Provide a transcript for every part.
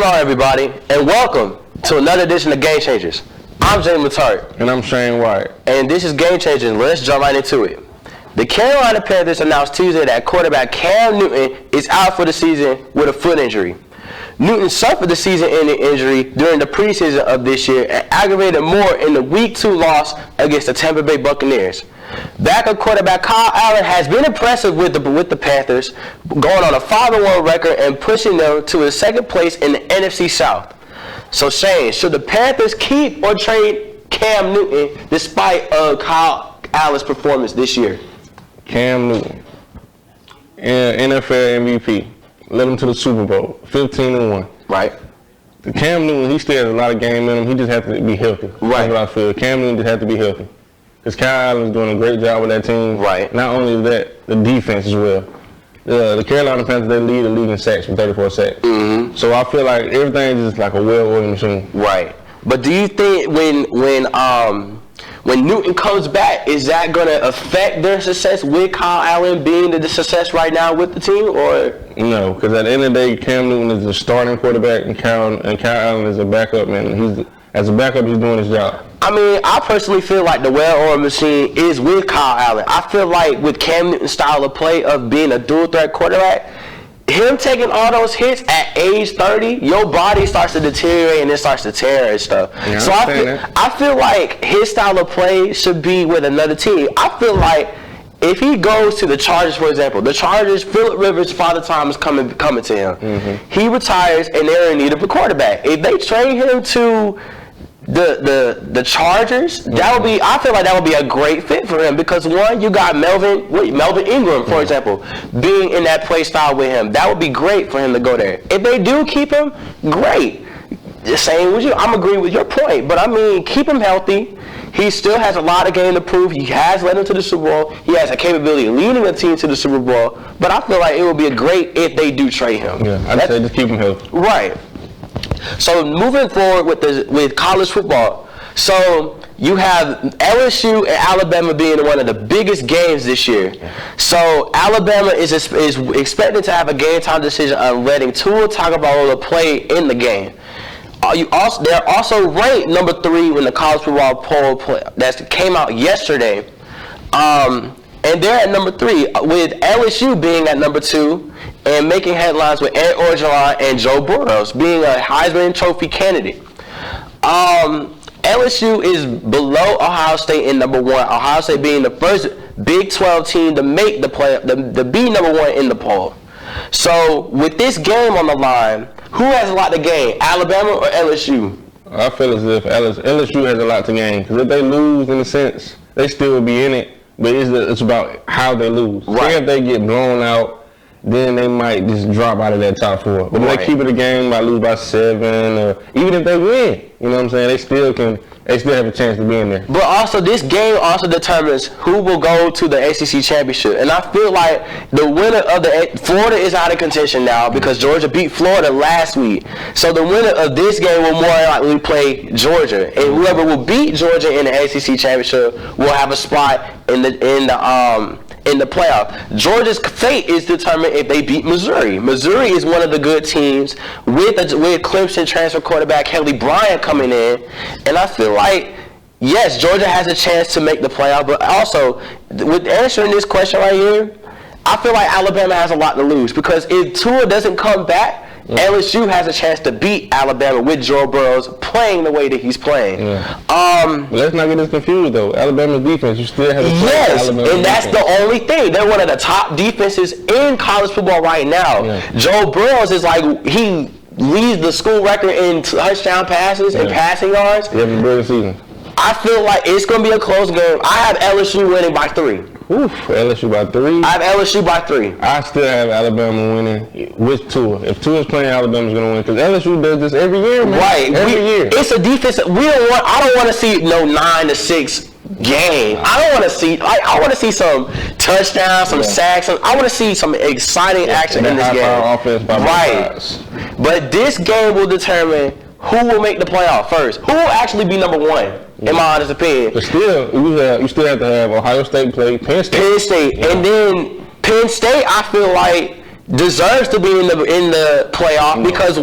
going on, everybody, and welcome to another edition of Game Changers. I'm James Matari. And I'm Shane White. And this is Game Changers. Let's jump right into it. The Carolina Panthers announced Tuesday that quarterback Cam Newton is out for the season with a foot injury. Newton suffered the season-ending injury during the preseason of this year and aggravated more in the Week 2 loss against the Tampa Bay Buccaneers. Backup quarterback Kyle Allen has been impressive with the Panthers, going on a 5-1 record and pushing them to a second place in the NFC South. So Shane, should the Panthers keep or trade Cam Newton despite Kyle Allen's performance this year? Cam Newton, NFL MVP, led him to the Super Bowl, 15-1. Right. The Cam Newton, he still has a lot of game in him. He just has to be healthy. Right. That's what I feel. Cam Newton just has to be healthy. Because Kyle Allen's doing a great job with that team. Right. Not only that, the defense as well. The Carolina Panthers, they lead the league in sacks with 34 sacks. Mm-hmm. So I feel like everything is just like a well-oiled machine. Right. But do you think when Newton comes back, is that going to affect their success with Kyle Allen being the success right now with the team, or? No, because at the end of the day, Cam Newton is the starting quarterback, and Kyle Allen is a backup, man. As a backup, he's doing his job. I mean, I personally feel like the well-oiled machine is with Kyle Allen. I feel like with Cam Newton's style of play of being a dual-threat quarterback, him taking all those hits at age 30, your body starts to deteriorate and it starts to tear and stuff. Yeah, so I feel like his style of play should be with another team. I feel like if he goes to the Chargers, for example, the Chargers, Phillip Rivers' father time is coming to him. Mm-hmm. He retires and they're in need of a quarterback. If they trade him to the Chargers, that would be. I feel like that would be a great fit for him because one, you got Melvin Ingram, for example, being in that play style with him. That would be great for him to go there. If they do keep him, great. Same with you. I'm agreeing with your point, but I mean, keep him healthy. He still has a lot of game to prove. He has led them to the Super Bowl. He has a capability of leading a team to the Super Bowl. But I feel like it would be a great if they do trade him. Yeah, I'd say just keep him healthy. Right. So moving forward with college football, so you have LSU and Alabama being one of the biggest games this year. So Alabama is expected to have a game time decision on letting Tua Tagovailoa play in the game. They're also ranked number 3 in the college football poll that came out yesterday. And they're at number 3, with LSU being at number 2 and making headlines with Ed Orgeron and Joe Burrow being a Heisman Trophy candidate. LSU is below Ohio State in number 1. Ohio State being the first Big 12 team to make the play, to be number 1 in the poll. So with this game on the line, who has a lot to gain, Alabama or LSU? I feel as if LSU has a lot to gain because if they lose, in a sense, they still will be in it. But it's about how they lose. Right. If they get blown out, then they might just drop out of that top 4. But if they keep it a game, might lose by 7, or even if they win, you know what I'm saying? They still have a chance to be in there. But also, this game also determines who will go to the ACC championship. And I feel like the winner of Florida is out of contention now because Georgia beat Florida last week. So the winner of this game will more likely play Georgia, and whoever will beat Georgia in the ACC championship will have a spot in the playoff. Georgia's fate is determined if they beat Missouri. Missouri is one of the good teams with Clemson transfer quarterback Kelly Bryant coming in, and I feel like, yes, Georgia has a chance to make the playoff, but also, with answering this question right here, I feel like Alabama has a lot to lose because if Tua doesn't come back, LSU has a chance to beat Alabama with Joe Burrow playing the way that he's playing. Yeah. But let's not get us confused, though. Alabama's defense, you still have to play Alabama and that's defense. The only thing. They're one of the top defenses in college football right now. Yeah. Joe Burrow is like, he leads the school record in touchdown passes and passing yards. He has a brilliant season. I feel like it's going to be a close game. I have LSU winning by 3. Oof, LSU by 3. I have LSU by 3. I still have Alabama winning with Tua. If Tua's playing, Alabama's going to win because LSU does this every year, man. Right. Every year. It's a defense. I don't want to see no 9-6 game. I don't want to see. I want to see some touchdowns, some sacks. I want to see some exciting action in this game. Offense by right. But this game will determine who will make the playoff first. Who will actually be number 1? In my honest opinion. But still, you still have to have Ohio State play Penn State. And then Penn State, I feel like, deserves to be in the playoff because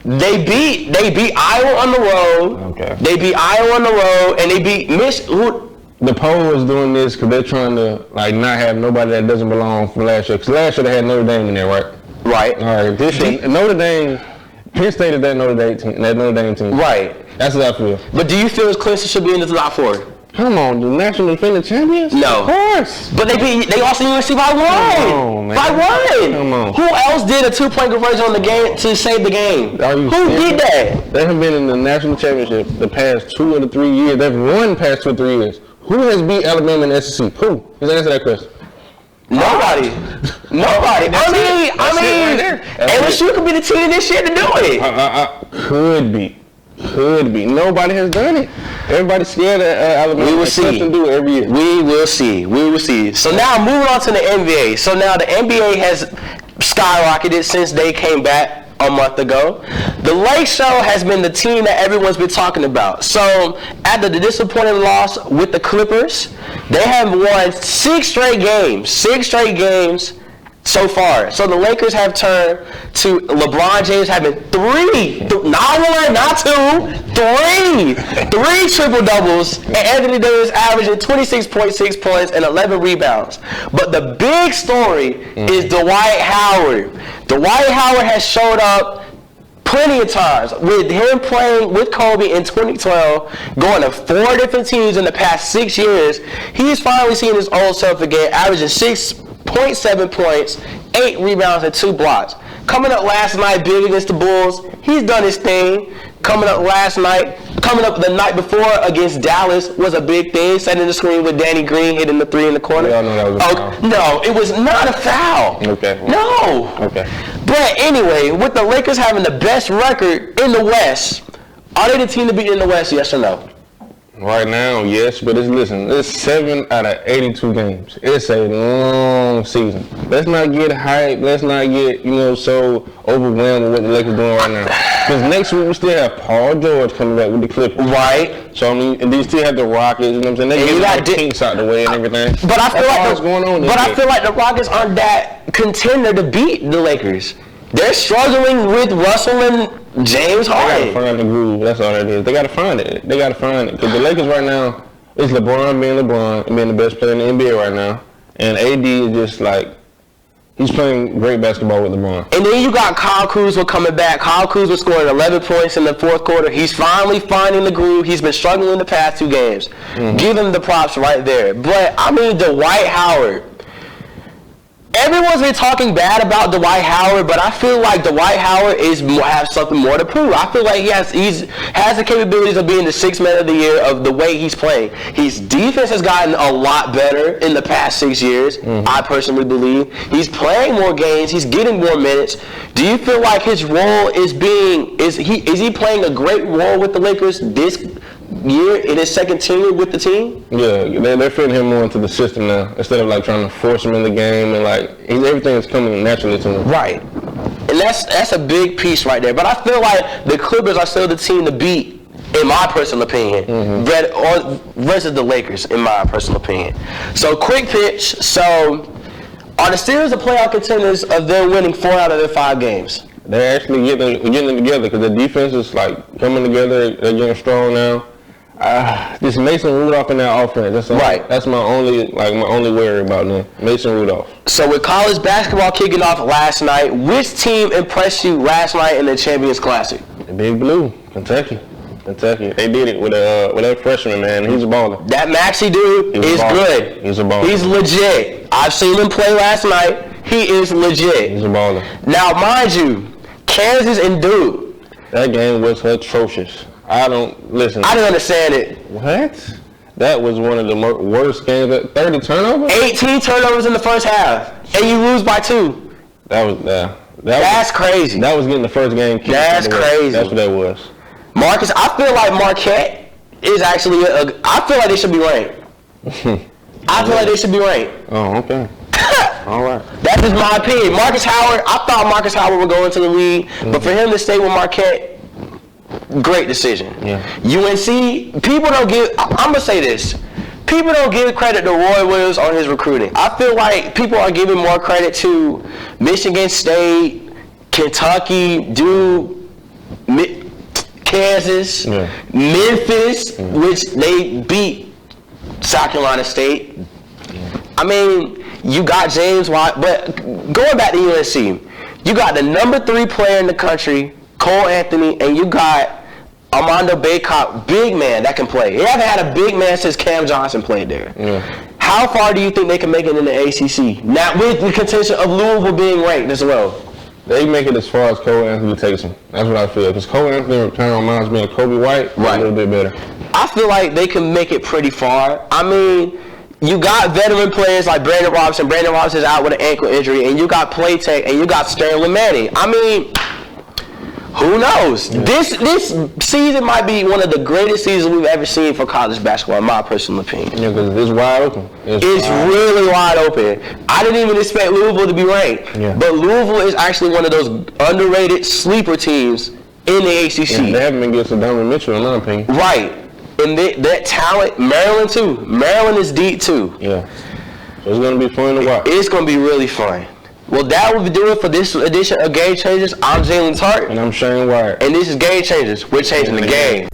They beat Iowa on the road. Okay. They beat Iowa on the road, and they beat Michigan. The poll is doing this because they're trying to like not have nobody that doesn't belong from last year. Because last year they had Notre Dame in there, right? Right. All right. This year, Notre Dame, Penn State is that Notre Dame team. Right. That's what I feel. But do you feel Clemson should be in the top 4? Come on, the national defending champions? No. Of course. But they lost to UNC by 1. Come on, man. By 1. Come on. Who else did a 2-point conversion on the game to save the game? Who did that? They have been in the national championship the past 2 or 3 years. They've won past 2 or 3 years. Who has beat Alabama in the SEC? Who? Just answer that question. Nobody. I mean, LSU could be the team this year to do it. Could be. Nobody has done it. Everybody's scared of Alabama. We will see. Do it every year. We will see. So now moving on to the NBA. So now the NBA has skyrocketed since they came back a month ago. The Lake Show has been the team that everyone's been talking about. So after the disappointing loss with the Clippers, they have won 6 straight games so far. So the Lakers have turned to LeBron James having 3, not 1, not 2, 3 triple doubles, and Anthony Davis averaging 26.6 points and 11 rebounds. But the big story is Dwight Howard. Dwight Howard has showed up plenty of times with him playing with Kobe in 2012, going to 4 different teams in the past 6 years. He's finally seen his old self again, averaging 6.7 points, 8 rebounds, and 2 blocks. Coming up last night, big against the Bulls, he's done his thing. Coming up the night before against Dallas was a big thing, setting the screen with Danny Green hitting the 3 in the corner. Yeah, I know that was a foul. No, it was not a foul. Okay. No. Okay. But anyway, with the Lakers having the best record in the West, are they the team to beat in the West, yes or no? Right now, yes, but it's 7 out of 82 games. It's a long season. Let's not get hyped. Let's not get, so overwhelmed with what the Lakers doing right now. Because next week we still have Paul George coming back with the Clippers. Right. So, and they still have the Rockets, you know what I'm saying? They get the Kinks out the way and everything. But I feel like the the Rockets aren't that contender to beat the Lakers. They're struggling with Russell and James Harden. They got to find the groove. That's all that is. They got to find it. Because the Lakers right now, it's LeBron being the best player in the NBA right now. And AD is just like, he's playing great basketball with LeBron. And then you got Kyle Kuzma coming back. Kyle Kuzma scoring 11 points in the 4th quarter. He's finally finding the groove. He's been struggling the past 2 games. Give him the props right there. But, Dwight Howard. Everyone's been talking bad about Dwight Howard, but I feel like Dwight Howard has something more to prove. I feel like he has the capabilities of being the 6th man of the year of the way he's playing. His defense has gotten a lot better in the past 6 years, I personally believe. He's playing more games. He's getting more minutes. Do you feel like his role is he playing a great role with the Lakers this year in his 2nd tenure with the team? Yeah, they're fitting him more into the system now instead of like trying to force him in the game and like everything is coming naturally to him. Right, and that's a big piece right there. But I feel like the Clippers are still the team to beat, in my personal opinion, versus the Lakers, in my personal opinion. So quick pitch. So are the Steelers the playoff contenders of them winning 4 out of their 5 games? They're actually getting it together because the defense is like coming together. They're getting strong now. Just Mason Rudolph in that offense. That's my only worry about them. Mason Rudolph. So with college basketball kicking off last night, which team impressed you last night in the Champions Classic? The Big Blue, Kentucky. They did it with that freshman, man. He's a baller. That Maxey dude is good. He's a baller. He's legit. I've seen him play last night. He is legit. He's a baller. Now, mind you, Kansas and Duke. That game was atrocious. I didn't understand it. What? That was one of the worst games. 30 turnovers? 18 turnovers in the first half, and you lose by 2. That's crazy. That was getting the first game kicked. That's crazy. That's what that was. Marcus, I feel like Marquette is actually I feel like they should be ranked. I feel like they should be ranked. Oh, okay. All right. That's just my opinion. Marcus Howard, I thought Marcus Howard would go into the league, but for him to stay with Marquette, great decision. Yeah. UNC, I'm going to say this. People don't give credit to Roy Williams on his recruiting. I feel like people are giving more credit to Michigan State, Kentucky, Duke, Kansas, Memphis, which they beat South Carolina State. I mean, you got James White, but going back to UNC, you got the number 3 player in the country, Cole Anthony, and you got Armando Bacot, big man that can play. They haven't had a big man since Cam Johnson played there. How far do you think they can make it in the ACC? Now, with the contention of Louisville being ranked as well. They make it as far as Cole Anthony takes them. That's what I feel. Because Cole Anthony kind of reminds me of Kobe White, a little bit better. I feel like they can make it pretty far. I mean, you got veteran players like Brandon Robinson. Brandon Robinson's out with an ankle injury, and you got Playtech, and you got Sterling Manning. I mean, who knows? This season might be one of the greatest seasons we've ever seen for college basketball, in my personal opinion. Yeah, because it's wide open. It's really wide open. I didn't even expect Louisville to be ranked. But Louisville is actually one of those underrated sleeper teams in the ACC. Yeah, they haven't been good to Donovan Mitchell, in my opinion. Right. And that talent, Maryland too. Maryland is deep too. Yeah. So it's going to be fun to watch. It's going to be really fun. Well, that will do it for this edition of Game Changers. I'm Jalen Tart. And I'm Shane Wyatt. And this is Game Changers. We're changing the game.